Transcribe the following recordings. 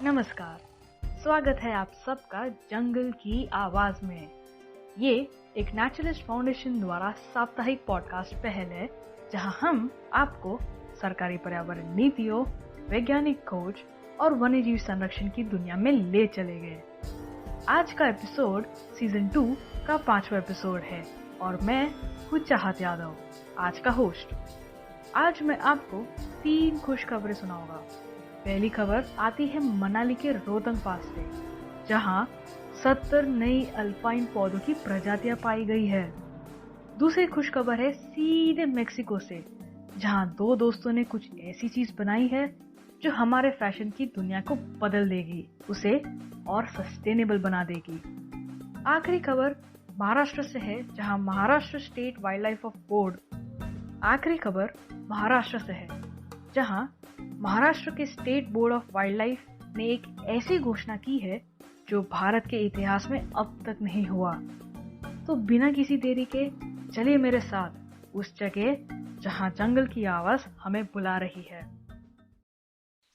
नमस्कार, स्वागत है आप सबका जंगल की आवाज में। ये एक नेचुरलिस्ट फाउंडेशन द्वारा साप्ताहिक पॉडकास्ट पहल है, जहां हम आपको सरकारी पर्यावरण नीतियों, वैज्ञानिक खोज और वन्यजीव संरक्षण की दुनिया में ले चले गए। आज का एपिसोड सीजन 2 का 5वां एपिसोड है और मैं हूँ चाहत यादव, आज का होस्ट। आज मैं आपको 3 खुश खबरें सुनाऊंगा। पहली खबर आती है मनाली के रोहतंग पास से, जहां 70 नई अल्पाइन पौधों की प्रजातियां पाई गई है। दूसरी खुश खबर है सीधे मेक्सिको से, जहां 2 दोस्तों ने कुछ ऐसी चीज बनाई है जो हमारे फैशन की दुनिया को बदल देगी, उसे और सस्टेनेबल बना देगी। आखिरी खबर महाराष्ट्र से है, जहां Maharashtra state wild life of board आखिरी खबर महाराष्ट्र से है, जहां महाराष्ट्र के state board of wild life ने एक ऐसी घोषणा की है जो भारत के इतिहास में अब तक नहीं हुआ। तो बिना किसी देरी के चलिए मेरे साथ उस जगह जहां जंगल की आवाज हमें बुला रही है।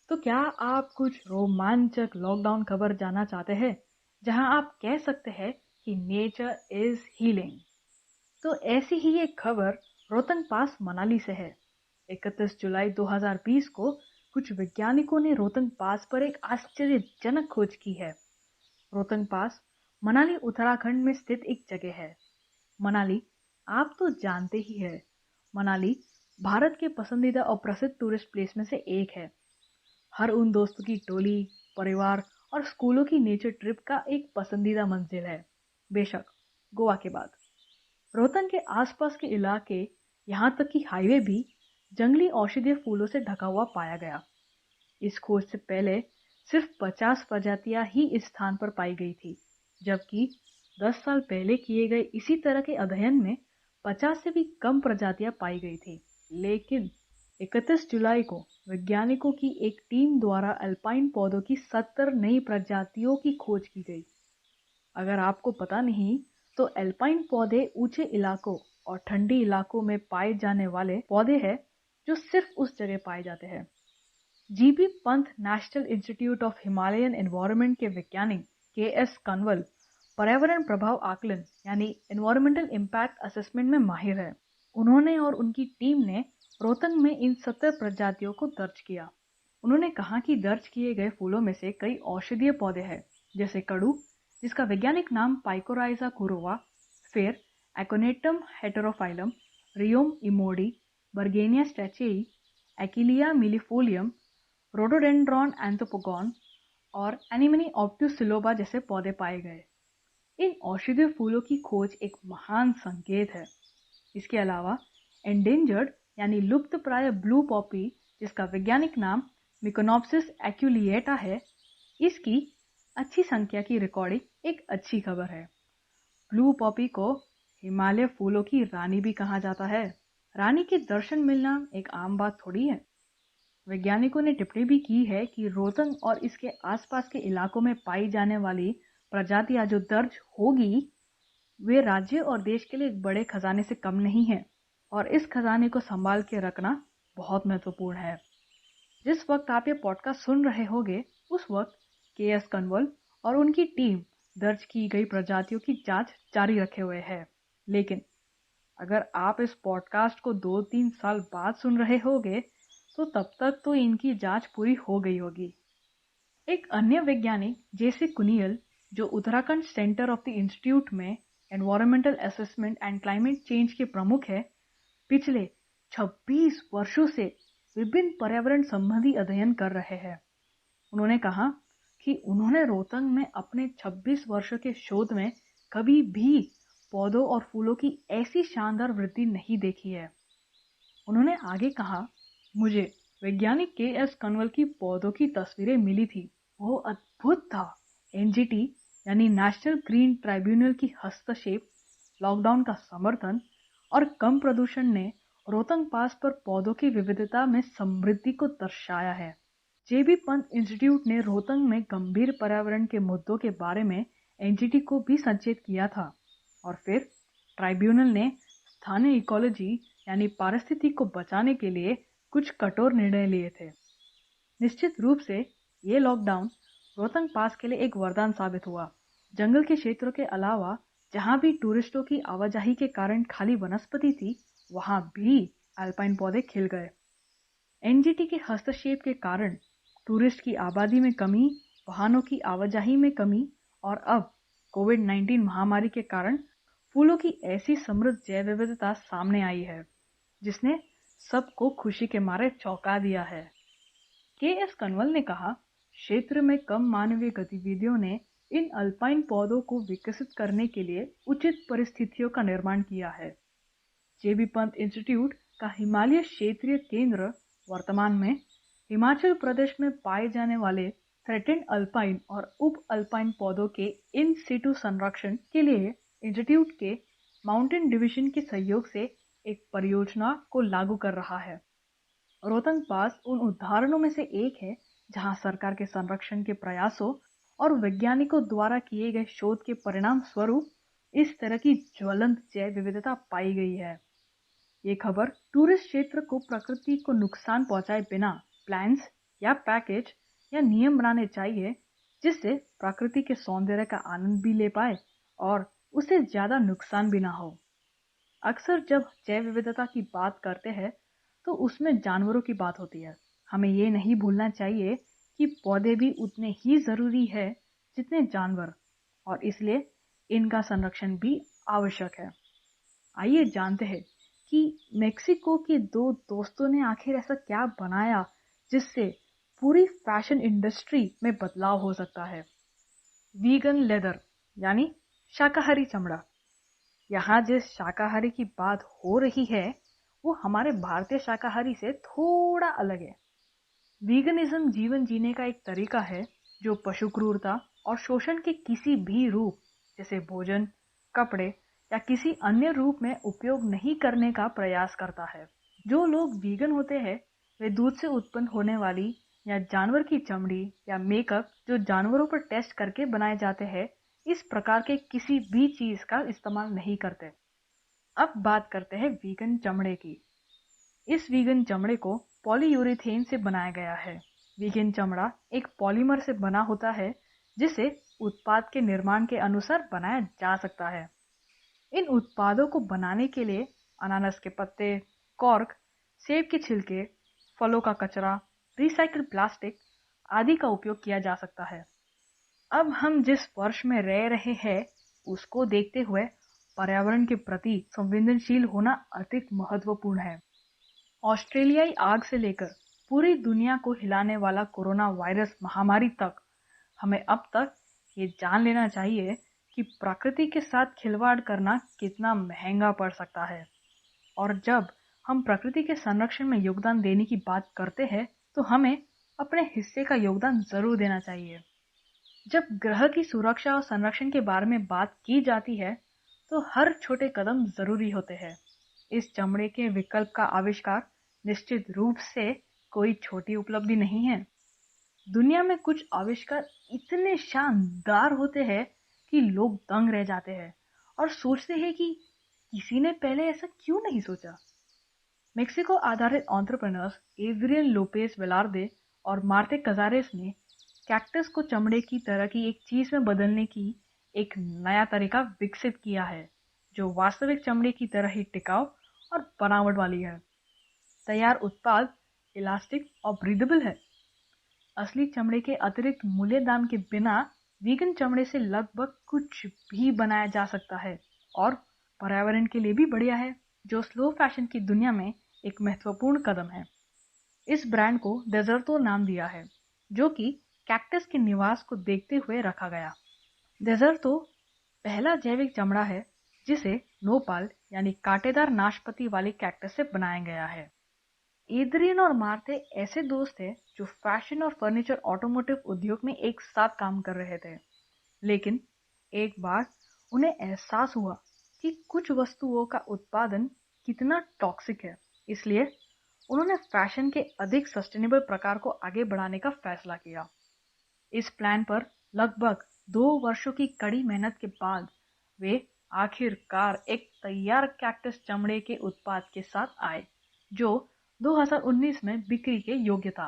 तो क्या आप कुछ रोमांचक लॉकडाउन खबर जानना चाहते हैं, जहां आप कह सकते हैं कि नेचर इज हीलिंग? तो ऐसी ही एक खबर रोहतंग पास मनाली से है। 31 जुलाई 2020 को कुछ वैज्ञानिकों ने रोहतंग पास पर एक आश्चर्यजनक खोज की है। रोहतंग पास मनाली उत्तराखंड में स्थित एक जगह है। मनाली आप तो जानते ही है, मनाली भारत के पसंदीदा और प्रसिद्ध टूरिस्ट प्लेस में से एक है। हर उन दोस्तों की टोली, परिवार और स्कूलों की नेचर ट्रिप का एक पसंदीदा मंजिल है, बेशक गोवा के बाद। रोहतंग के आसपास के इलाके, यहाँ तक कि हाईवे भी जंगली औषधीय फूलों से ढका हुआ पाया गया। इस खोज से पहले सिर्फ 50 प्रजातियां ही इस स्थान पर पाई गई थी, जबकि 10 साल पहले किए गए इसी तरह के अध्ययन में 50 से भी कम प्रजातियां पाई गई थी। लेकिन 31 जुलाई को वैज्ञानिकों की एक टीम द्वारा अल्पाइन पौधों की 70 नई प्रजातियों की खोज की गई। अगर आपको पता नहीं, तो अल्पाइन पौधे ऊंचे इलाकों और ठंडी इलाकों में पाए जाने वाले पौधे हैं जो सिर्फ उस जगह पाए जाते हैं। GB Pant national institute of Himalayan environment के वैज्ञानिक के.एस. कनवल पर्यावरण प्रभाव आकलन यानी एनवायरमेंटल इम्पैक्ट असेसमेंट में माहिर है। उन्होंने और उनकी टीम ने रोहतंग में इन 70 प्रजातियों को दर्ज किया। उन्होंने कहा कि दर्ज किए गए फूलों में से कई औषधीय पौधे हैं, जैसे कड़ू, जिसका वैज्ञानिक नाम पाइकोराइजा कुरोवा, फिर एकोनेटम हेटेरोफाइलम, रियोम इमोडी, बर्गेनिया स्टैचेई, एकिलिया मिलीफोलियम, रोडोडेंड्रॉन एंथोपोगॉन और एनिमनी ऑप्टूसिलोबा जैसे पौधे पाए गए। इन औषधीय फूलों की खोज एक महान संकेत है। इसके अलावा एंडेंजर्ड यानी लुप्त प्राय ब्लू पॉपी, जिसका वैज्ञानिक नाम मिकोनोप्सिस एक्यूलिएटा है, इसकी अच्छी संख्या की रिकॉर्डिंग एक अच्छी खबर है। ब्लू पॉपी को हिमालय फूलों की रानी भी कहा जाता है। रानी के दर्शन मिलना एक आम बात थोड़ी है। वैज्ञानिकों ने टिप्पणी भी की है कि रोहतंग और इसके आसपास के इलाकों में पाई जाने वाली प्रजातियां जो दर्ज होगी, वे राज्य और देश के लिए एक बड़े खजाने से कम नहीं है, और इस खजाने को संभाल के रखना बहुत महत्वपूर्ण है। जिस वक्त आप ये पॉडकास्ट सुन रहे होंगे, उस वक्त के.एस. कनवल और उनकी टीम दर्ज की गई प्रजातियों की जांच जारी रखे हुए है। लेकिन अगर आप इस पॉडकास्ट को 2-3 साल बाद सुन रहे होंगे, तो तब तक तो इनकी जांच पूरी हो गई होगी। एक अन्य वैज्ञानिक जे.सी. कुनियल, जो Uttarakhand centre of the institute में environmental assessment and climate change के प्रमुख है, पिछले 26 वर्षों से विभिन्न पर्यावरण संबंधी अध्ययन कर रहे हैं। उन्होंने कहा कि उन्होंने रोहतंग में अपने 26 वर्षों के शोध में कभी भी पौधों और फूलों की ऐसी शानदार वृद्धि नहीं देखी है। उन्होंने आगे कहा, मुझे वैज्ञानिक के.एस. कनवल की पौधों की तस्वीरें मिली थी, वो अद्भुत था। एनजीटी यानी नेशनल ग्रीन ट्राइब्यूनल की हस्तक्षेप, लॉकडाउन का समर्थन और कम प्रदूषण ने रोहतंग पास पर पौधों की विविधता में समृद्धि को दर्शाया है। जेबी पंत इंस्टीट्यूट ने रोहतंग में गंभीर पर्यावरण के मुद्दों के बारे में एनजीटी को भी सचेत किया था, और फिर ट्राइब्यूनल ने स्थानीय इकोलॉजी यानी पारिस्थितिकी को बचाने के लिए कुछ कठोर निर्णय लिए थे। निश्चित रूप से ये लॉकडाउन रोहतांग पास के लिए एक वरदान साबित हुआ। जंगल के क्षेत्रों के अलावा जहां भी टूरिस्टों की आवाजाही के कारण खाली वनस्पति थी, वहां भी अल्पाइन पौधे खिल गए। एनजीटी के हस्तक्षेप के कारण टूरिस्ट की आबादी में कमी, वाहनों की आवाजाही में कमी और अब कोविड-19 महामारी के कारण फूलों की ऐसी समृद्ध जैव विविधता सामने आई है जिसने सबको खुशी के मारे चौंका दिया है। के.एस. कनवल ने कहा, क्षेत्र में कम मानवीय गतिविधियों ने इन अल्पाइन पौधों को विकसित करने के लिए उचित परिस्थितियों का निर्माण किया है। जेबी पंत इंस्टीट्यूट का हिमालय क्षेत्रीय केंद्र वर्तमान में हिमाचल प्रदेश में पाए जाने वाले थ्रेटेंड अल्पाइन और उप अल्पाइन पौधों के इन सिटू संरक्षण के लिए इंस्टीट्यूट के माउंटेन डिवीजन के सहयोग से एक परियोजना को लागू कर रहा है। रोहतांग पास उन उदाहरणों में से एक है जहां सरकार के संरक्षण के प्रयासों और वैज्ञानिकों द्वारा किए गए शोध के परिणाम स्वरूप इस तरह की ज्वलंत जैव विविधता पाई गई है। ये खबर टूरिस्ट क्षेत्र को प्रकृति को नुकसान पहुंचाए बिना प्लान्स या पैकेज या नियम बनाने चाहिए जिससे प्रकृति के सौंदर्य का आनंद भी ले पाए और उसे ज्यादा नुकसान भी ना हो। अक्सर जब जैव विविधता की बात करते हैं तो उसमें जानवरों की बात होती है। हमें ये नहीं भूलना चाहिए कि पौधे भी उतने ही जरूरी है जितने जानवर, और इसलिए इनका संरक्षण भी आवश्यक है। आइए जानते हैं कि मेक्सिको के दो दोस्तों ने आखिर ऐसा क्या बनाया जिससे पूरी फैशन इंडस्ट्री में बदलाव हो सकता है। वीगन लेदर यानी शाकाहारी चमड़ा। यहाँ जिस शाकाहारी की बात हो रही है वो हमारे भारतीय शाकाहारी से थोड़ा अलग है। वीगनिज्म जीवन जीने का एक तरीका है जो पशु क्रूरता और शोषण के किसी भी रूप जैसे भोजन, कपड़े या किसी अन्य रूप में उपयोग नहीं करने का प्रयास करता है। जो लोग वीगन होते हैं वे दूध से उत्पन्न होने वाली या जानवर की चमड़ी या मेकअप जो जानवरों पर टेस्ट करके बनाए जाते हैं, इस प्रकार के किसी भी चीज का इस्तेमाल नहीं करते। अब बात करते हैं वीगन चमड़े की। इस वीगन चमड़े को पॉलीयूरेथेन से बनाया गया है। वीगन चमड़ा एक पॉलीमर से बना होता है जिसे उत्पाद के निर्माण के अनुसार बनाया जा सकता है। इन उत्पादों को बनाने के लिए अनानास के पत्ते, कॉर्क, सेब के छिलके, फलों का कचरा, रिसाइकिल प्लास्टिक आदि का उपयोग किया जा सकता है। अब हम जिस वर्ष में रह रहे हैं उसको देखते हुए पर्यावरण के प्रति संवेदनशील होना अधिक महत्वपूर्ण है। ऑस्ट्रेलियाई आग से लेकर पूरी दुनिया को हिलाने वाला कोरोना वायरस महामारी तक हमें अब तक ये जान लेना चाहिए कि प्रकृति के साथ खिलवाड़ करना कितना महंगा पड़ सकता है। और जब हम प्रकृति के संरक्षण में योगदान देने की बात करते हैं तो हमें अपने हिस्से का योगदान जरूर देना चाहिए। जब ग्रह की सुरक्षा और संरक्षण के बारे में बात की जाती है तो हर छोटे कदम जरूरी होते हैं। इस चमड़े के विकल्प का आविष्कार निश्चित रूप से कोई छोटी उपलब्धि नहीं है। दुनिया में कुछ आविष्कार इतने शानदार होते हैं कि लोग दंग रह जाते हैं और सोचते हैं कि किसी ने पहले ऐसा क्यों नहीं सोचा। मेक्सिको आधारित एंटरप्रेन्योर्स एड्रियन लोपेज वेलार्दे और मार्ते कजारेस ने कैक्टस को चमड़े की तरह की एक चीज में बदलने की एक नया तरीका विकसित किया है जो वास्तविक चमड़े की तरह ही टिकाऊ और बनावट वाली है। तैयार उत्पाद इलास्टिक और ब्रीदेबल है। असली चमड़े के अतिरिक्त मूल्य दाम के बिना वीगन चमड़े से लगभग कुछ भी बनाया जा सकता है और पर्यावरण के लिए भी बढ़िया है, जो स्लो फैशन की दुनिया में एक महत्वपूर्ण कदम है। इस ब्रांड को डेजर्टो नाम दिया है जो कि कैक्टस के निवास को देखते हुए रखा गया। डेजर्टो पहला जैविक चमड़ा है जिसे नोपाल यानी कांटेदार नाशपाती वाले कैक्टस से बनाया गया है। एड्रियन और मार्ते ऐसे दोस्त थे जो फैशन और फर्नीचर ऑटोमोटिव उद्योग में एक साथ काम कर रहे थे, लेकिन एक बार उन्हें एहसास हुआ कि कुछ वस्तुओं का उत्पादन कितना टॉक्सिक है, इसलिए उन्होंने फैशन के अधिक सस्टेनेबल प्रकार को आगे बढ़ाने का फैसला किया। इस प्लान पर लगभग 2 वर्षों की कड़ी मेहनत के बाद वे आखिरकार एक तैयार कैक्टस चमड़े के उत्पाद के साथ आए जो 2019 में बिक्री के योग्य था।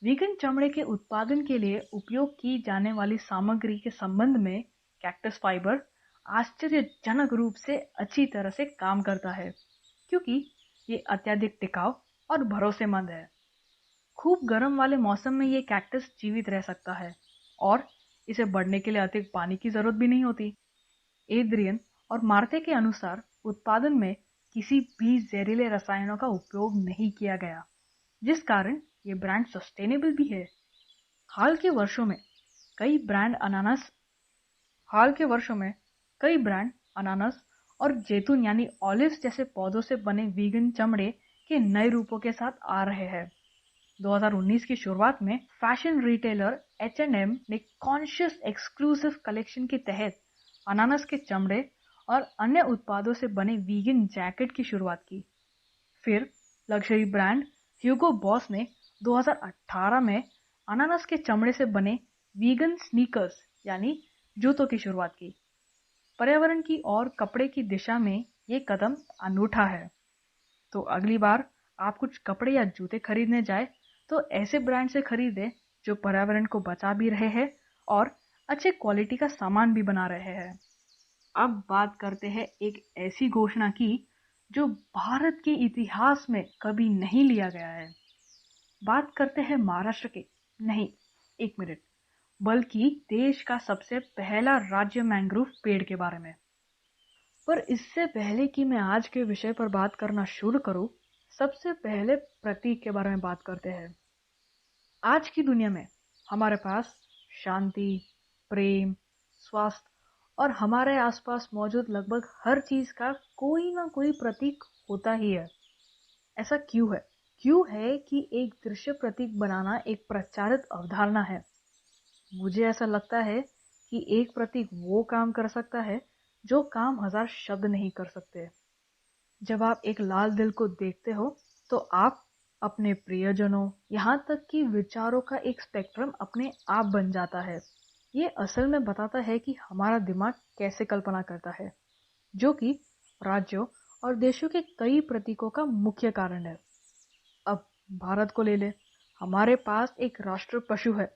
वीगन चमड़े के उत्पादन के लिए उपयोग की जाने वाली सामग्री के संबंध में कैक्टस फाइबर आश्चर्यजनक रूप से अच्छी तरह से काम करता है, क्योंकि ये अत्यधिक टिकाऊ और भरोसेमंद है। खूब गर्म वाले मौसम में ये कैक्टस जीवित रह सकता है और इसे बढ़ने के लिए अधिक पानी की जरूरत भी नहीं होती। एड्रियन और मार्थे के अनुसार उत्पादन में किसी भी जहरीले रसायनों का उपयोग नहीं किया गया, जिस कारण ये ब्रांड सस्टेनेबल भी है। हाल के वर्षों में कई ब्रांड अनानास हाल के वर्षों में कई ब्रांड अनानास और जैतून यानी ऑलिव्स जैसे पौधों से बने वीगन चमड़े के नए रूपों के साथ आ रहे हैं। 2019 की शुरुआत में फैशन रिटेलर H&M ने कॉन्शियस एक्सक्लूसिव कलेक्शन के तहत अनानास के चमड़े और अन्य उत्पादों से बने वीगन जैकेट की शुरुआत की। फिर लग्जरी ब्रांड ह्यूगो बॉस ने 2018 में अनानास के चमड़े से बने वीगन स्नीकर्स यानी जूतों की शुरुआत की। पर्यावरण की और कपड़े की दिशा में ये कदम अनूठा है। तो अगली बार आप कुछ कपड़े या जूते खरीदने जाए तो ऐसे ब्रांड से खरीदें जो पर्यावरण को बचा भी रहे हैं और अच्छे क्वालिटी का सामान भी बना रहे हैं। अब बात करते हैं एक ऐसी घोषणा की जो भारत के इतिहास में कभी नहीं लिया गया है। बात करते हैं महाराष्ट्र के, नहीं एक मिनट, बल्कि देश का सबसे पहला राज्य मैंग्रोव पेड़ के बारे में। पर इससे पहले कि मैं आज के विषय पर बात करना शुरू करूं, सबसे पहले प्रतीक के बारे में बात करते हैं। आज की दुनिया में हमारे पास शांति, प्रेम, स्वास्थ्य और हमारे आसपास मौजूद लगभग हर चीज का कोई ना कोई प्रतीक होता ही है। ऐसा क्यों है? क्यों है कि एक दृश्य प्रतीक बनाना एक प्रचारित अवधारणा है? मुझे ऐसा लगता है कि एक प्रतीक वो काम कर सकता है जो काम हजार शब्द नहीं कर सकते। जब आप एक लाल दिल को देखते हो तो आप अपने प्रियजनों यहाँ तक कि विचारों का एक स्पेक्ट्रम अपने आप बन जाता है। ये असल में बताता है कि हमारा दिमाग कैसे कल्पना करता है, जो कि राज्यों और देशों के कई प्रतीकों का मुख्य कारण है। अब भारत को ले ले। हमारे पास एक राष्ट्र पशु है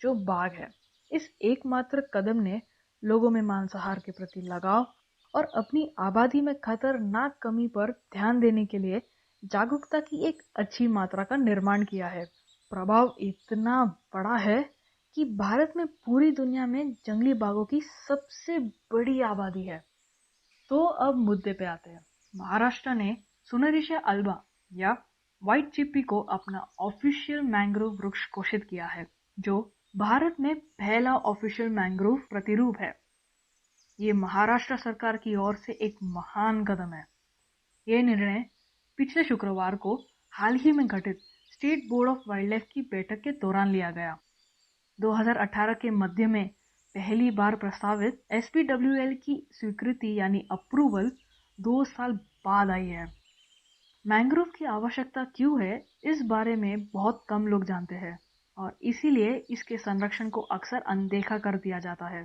जो बाघ है। इस एकमात्र कदम ने लोगों में मांसाहार के प्रति लगाव और अपनी आबादी में खतरनाक कमी पर ध्यान देने के लिए जागरूकता की एक अच्छी मात्रा का निर्माण किया है। प्रभाव इतना बड़ा है कि भारत में पूरी दुनिया में जंगली बाघों की सबसे बड़ी आबादी है। तो अब मुद्दे पे आते हैं। महाराष्ट्र ने सुनरिशा अल्बा या व्हाइट चिप्पी को अपना ऑफिशियल मैंग्रोव वृक्ष घोषित किया है, जो भारत में पहला ऑफिशियल मैंग्रोव प्रतिरूप है। ये महाराष्ट्र सरकार की ओर से एक महान कदम है। ये निर्णय पिछले शुक्रवार को हाल ही में घटित state board of wild life की बैठक के दौरान लिया गया। 2018 के मध्य में पहली बार प्रस्तावित SPWL की स्वीकृति यानी अप्रूवल 2 साल बाद आई है। मैंग्रोव की आवश्यकता क्यों है, इस बारे में बहुत कम लोग जानते हैं और इसीलिए इसके संरक्षण को अक्सर अनदेखा कर दिया जाता है।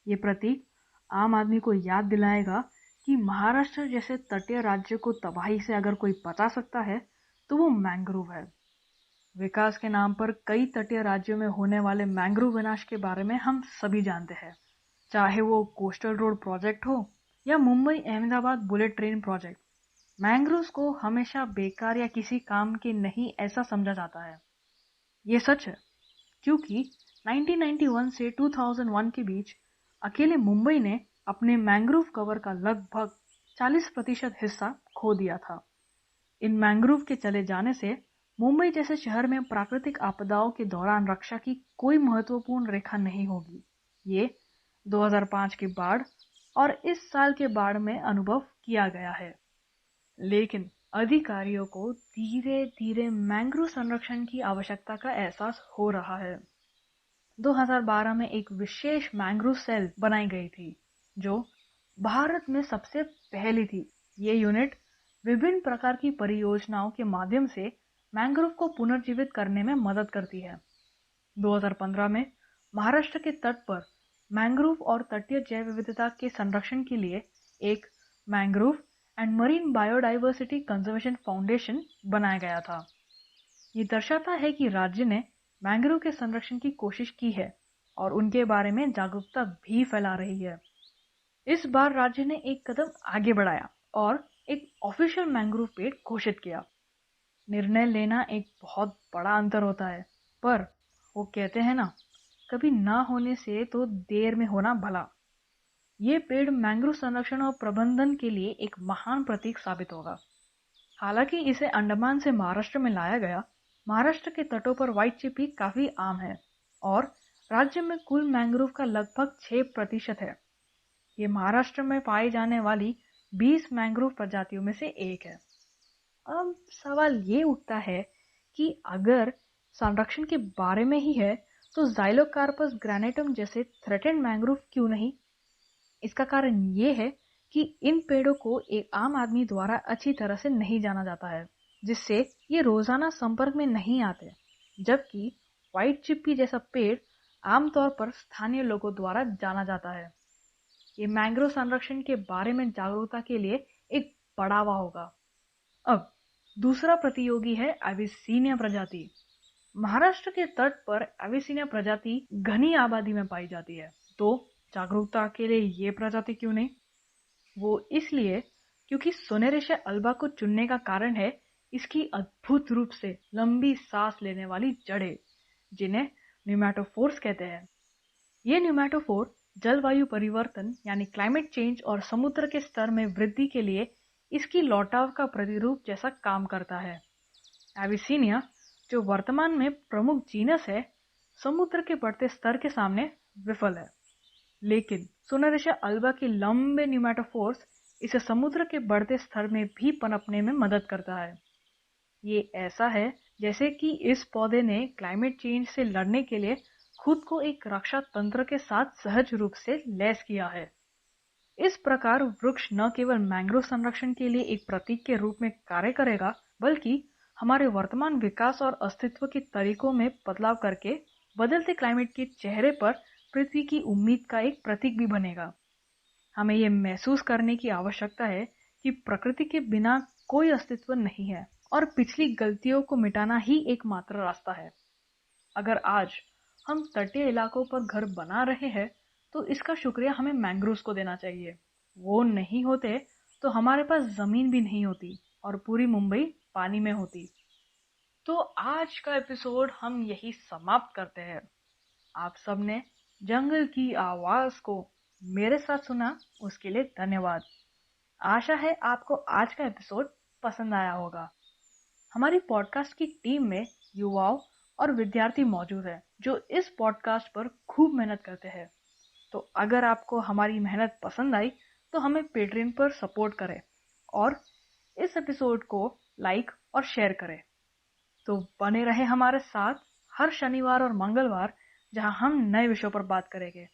ये प्रतीक आम आदमी को याद दिलाएगा कि महाराष्ट्र जैसे तटीय राज्य को तबाही से अगर कोई बचा सकता है तो वो मैंग्रोव है। विकास के नाम पर कई तटीय राज्यों में होने वाले मैंग्रोव विनाश के बारे में हम सभी जानते हैं, चाहे वो कोस्टल रोड प्रोजेक्ट हो या Mumbai Ahmedabad bullet train project. Mangroves को हमेशा बेकार या किसी काम के नहीं ऐसा समझा जाता है। ये सच है क्योंकि 1991 से 2001 के बीच अकेले मुंबई ने अपने मैंग्रोव कवर का लगभग 40% हिस्सा खो दिया था। इन मैंग्रोव के चले जाने से मुंबई जैसे शहर में प्राकृतिक आपदाओं के दौरान रक्षा की कोई महत्वपूर्ण रेखा नहीं होगी। ये 2005 की बाढ़ और इस साल के बाढ़ में अनुभव किया गया है। लेकिन अधिकारियों को धीरे धीरे मैंग्रोव संरक्षण की आवश्यकता का एहसास हो रहा है। 2012 में एक विशेष मैंग्रोव सेल बनाई गई थी जो भारत में सबसे पहली थी। ये यूनिट विभिन्न प्रकार की परियोजनाओं के माध्यम से मैंग्रोव को पुनर्जीवित करने में मदद करती है। 2015 में महाराष्ट्र के तट पर मैंग्रोव और तटीय जैव विविधता के संरक्षण के लिए एक mangrove and marine biodiversity conservation foundation बनाया गया था। ये दर्शाता है कि राज्य ने मैंग्रोव के संरक्षण की कोशिश की है और उनके बारे में जागरूकता भी फैला रही है। इस बार राज्य ने एक कदम आगे बढ़ाया और एक ऑफिशियल मैंग्रोव पेड़ घोषित किया। निर्णय लेना एक बहुत बड़ा अंतर होता है, पर वो कहते हैं ना, कभी ना होने से तो देर में होना भला। ये पेड़ मैंग्रोव संरक्षण और प्रबंधन के लिए एक महान प्रतीक साबित होगा। हालांकि इसे अंडमान से महाराष्ट्र में लाया गया, महाराष्ट्र के तटों पर व्हाइट चिपी काफी आम है और राज्य में कुल मैंग्रोव का लगभग 6% है। ये महाराष्ट्र में पाई जाने वाली 20 मैंग्रोव प्रजातियों में से एक है। अब सवाल ये उठता है कि अगर संरक्षण के बारे में ही है तो ज़ाइलोकार्पस ग्रैनेटम जैसे थ्रेटेंड मैंग्रोव क्यों नहीं? इसका कारण ये है कि इन पेड़ों को एक आम आदमी द्वारा अच्छी तरह से नहीं जाना जाता है, जिससे ये रोजाना संपर्क में नहीं आते, जबकि व्हाइट चिप्पी जैसा पेड़ आमतौर पर स्थानीय लोगों द्वारा जाना जाता है। ये मैंग्रोव संरक्षण के बारे में जागरूकता के लिए एक बढ़ावा होगा। अब दूसरा प्रतियोगी है एविसीनिया प्रजाति। महाराष्ट्र के तट पर एविसीनिया प्रजाति घनी आबादी में पाई जाती है, तो जागरूकता के लिए ये प्रजाति क्यों नहीं? वो इसलिए क्योंकि सोनेरेशिया अल्बा को चुनने का कारण है इसकी अद्भुत रूप से लंबी सांस लेने वाली जड़ें, जिन्हें न्यूमैटोफोर्स कहते हैं। ये न्यूमैटोफोर जलवायु परिवर्तन यानी क्लाइमेट चेंज और समुद्र के स्तर में वृद्धि के लिए इसकी लौटाव का प्रतिरूप जैसा काम करता है। एविसीनिया, जो वर्तमान में प्रमुख जीनस है, समुद्र के बढ़ते स्तर के सामने विफल है, लेकिन सोनेरेशिया अल्बा के लंबे न्यूमैटोफोर्स इसे समुद्र के बढ़ते स्तर में भी पनपने में मदद करता है। ये ऐसा है जैसे कि इस पौधे ने क्लाइमेट चेंज से लड़ने के लिए खुद को एक रक्षा तंत्र के साथ सहज रूप से लैस किया है। इस प्रकार वृक्ष न केवल मैंग्रोव संरक्षण के लिए एक प्रतीक के रूप में कार्य करेगा, बल्कि हमारे वर्तमान विकास और अस्तित्व के तरीकों में बदलाव करके बदलते क्लाइमेट के चेहरे पर पृथ्वी की उम्मीद का एक प्रतीक भी बनेगा। हमें ये महसूस करने की आवश्यकता है कि प्रकृति के बिना कोई अस्तित्व नहीं है और पिछली गलतियों को मिटाना ही एकमात्र रास्ता है। अगर आज हम तटीय इलाकों पर घर बना रहे हैं तो इसका शुक्रिया हमें मैंग्रोव्स को देना चाहिए। वो नहीं होते तो हमारे पास जमीन भी नहीं होती और पूरी मुंबई पानी में होती। तो आज का एपिसोड हम यही समाप्त करते हैं। आप सबने जंगल की आवाज को मेरे साथ सुना, उसके लिए धन्यवाद। आशा है आपको आज का एपिसोड पसंद आया होगा। हमारी पॉडकास्ट की टीम में युवाओं और विद्यार्थी मौजूद हैं जो इस पॉडकास्ट पर खूब मेहनत करते हैं। तो अगर आपको हमारी मेहनत पसंद आई तो हमें पेट्रियन पर सपोर्ट करें और इस एपिसोड को लाइक और शेयर करें। तो बने रहे हमारे साथ हर शनिवार और मंगलवार, जहां हम नए विषयों पर बात करेंगे।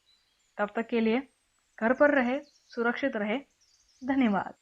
तब तक के लिए घर पर रहे, सुरक्षित रहे। धन्यवाद।